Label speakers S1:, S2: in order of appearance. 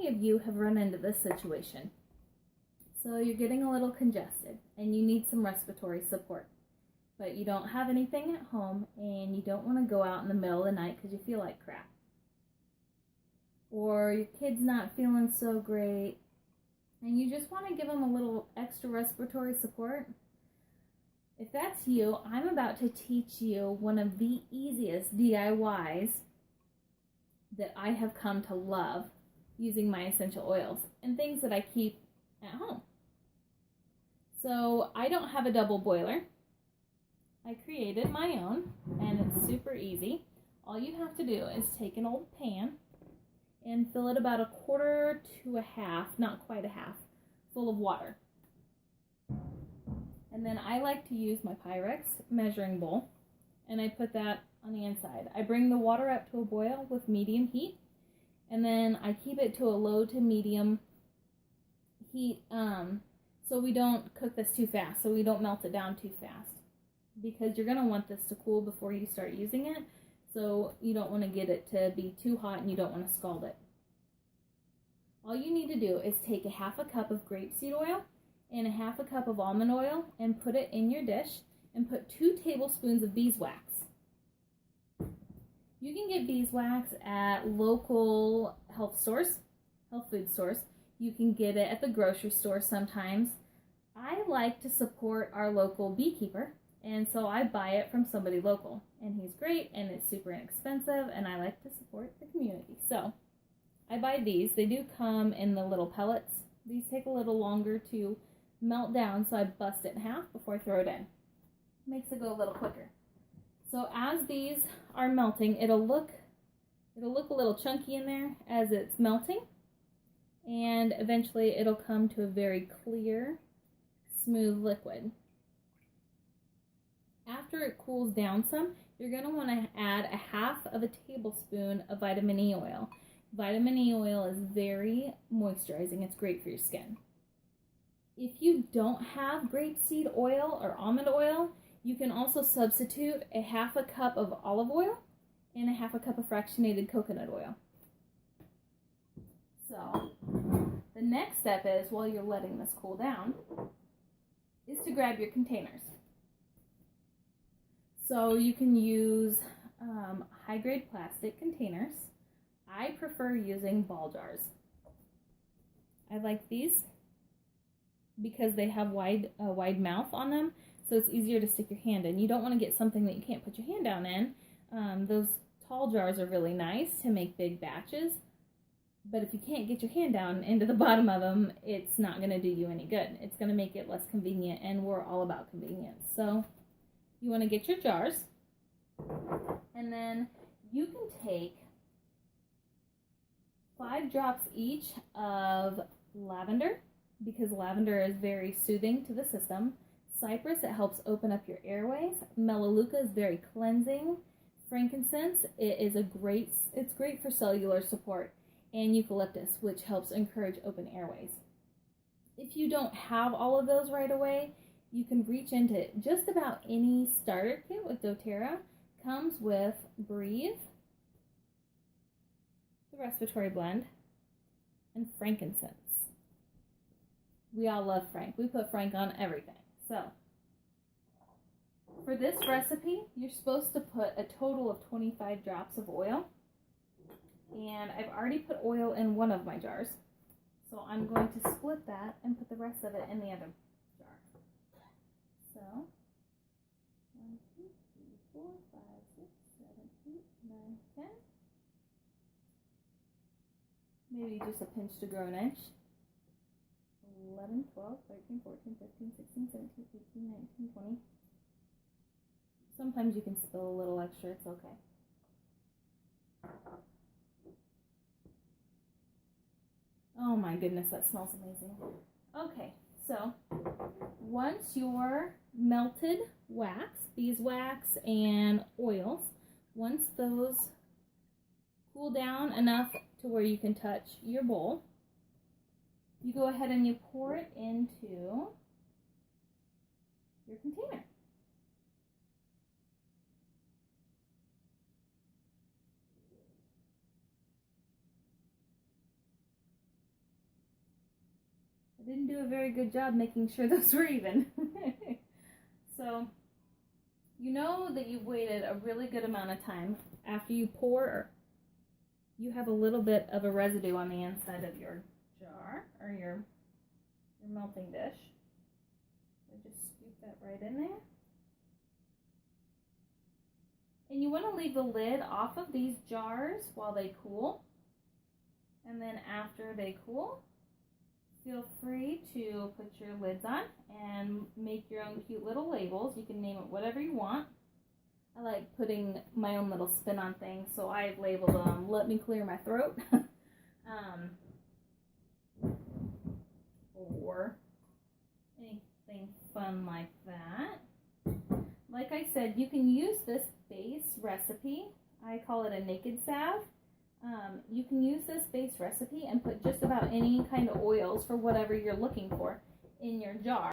S1: of you have run into this situation. So you're getting a little congested and you need some respiratory support, but you don't have anything at home and you don't want to go out in the middle of the night because you feel like crap. Or your kid's not feeling so great and you just want to give them a little extra respiratory support. If that's you, I'm about to teach you one of the easiest DIYs that I have come to love using my essential oils and things that I keep at home. So I don't have a double boiler. I created my own and it's super easy. All you have to do is take an old pan and fill it about a quarter to a half, not quite a half, full of water. And then I like to use my Pyrex measuring bowl and I put that on the inside. I bring the water up to a boil with medium heat and then I keep it to a low to medium heat so we don't cook this too fast, so we don't melt it down too fast, because you're going to want this to cool before you start using it, so you don't want to get it to be too hot and you don't want to scald it. All you need to do is take a half a cup of grapeseed oil and a half a cup of almond oil and put it in your dish and put 2 tablespoons of beeswax. You can get beeswax at local health food stores. You can get it at the grocery store sometimes. I like to support our local beekeeper, and so I buy it from somebody local. And he's great, and it's super inexpensive, and I like to support the community. So I buy these. They do come in the little pellets. These take a little longer to melt down, so I bust it in half before I throw it in. Makes it go a little quicker. So as these are melting, it'll look a little chunky in there as it's melting. And eventually it'll come to a very clear, smooth liquid. After it cools down some, you're going to want to add a half of a tablespoon of vitamin E oil. Vitamin E oil is very moisturizing. It's great for your skin. If you don't have grapeseed oil or almond oil, you can also substitute a half a cup of olive oil and a half a cup of fractionated coconut oil. So the next step is, while you're letting this cool down, is to grab your containers. So you can use high-grade plastic containers. I prefer using ball jars. I like these because they have a wide mouth on them, so it's easier to stick your hand in. You don't want to get something that you can't put your hand down in. Those tall jars are really nice to make big batches, but if you can't get your hand down into the bottom of them, it's not going to do you any good. It's going to make it less convenient, and we're all about convenience. So you want to get your jars, and then you can take 5 drops each of lavender, because lavender is very soothing to the system. Cypress, it helps open up your airways. Melaleuca is very cleansing. Frankincense, it's great for cellular support. And eucalyptus, which helps encourage open airways. If you don't have all of those right away, you can reach into just about any starter kit with doTERRA. Comes with Breathe, the respiratory blend, and frankincense. We all love Frank. We put Frank on everything. So for this recipe, you're supposed to put a total of 25 drops of oil. And I've already put oil in one of my jars, so I'm going to split that and put the rest of it in the other jar. So 1, 2, 3, 4, 5, 6, 7, 8, 9, 10. Maybe just a pinch to grow an inch. 11, 12, 13, 14, 15, 16, 17, 18, 19, 20. Sometimes you can spill a little extra, it's okay. Oh my goodness, that smells amazing. Okay, so once your melted wax, beeswax, and oils, once those cool down enough to where you can touch your bowl, you go ahead and you pour it into your container. didn't do a very good job making sure those were even. So, you know that you've waited a really good amount of time. After you pour, you have a little bit of a residue on the inside of your jar or your melting dish. So just scoop that right in there. And you want to leave the lid off of these jars while they cool. And then after they cool, feel free to put your lids on and make your own cute little labels. You can name it whatever you want. I like putting my own little spin on things, so I've labeled them, "Let me clear my throat," or anything fun like that. Like I said, you can use this base recipe. I call it a naked salve. You can use this base recipe and put just about any kind of oils for whatever you're looking for in your jar.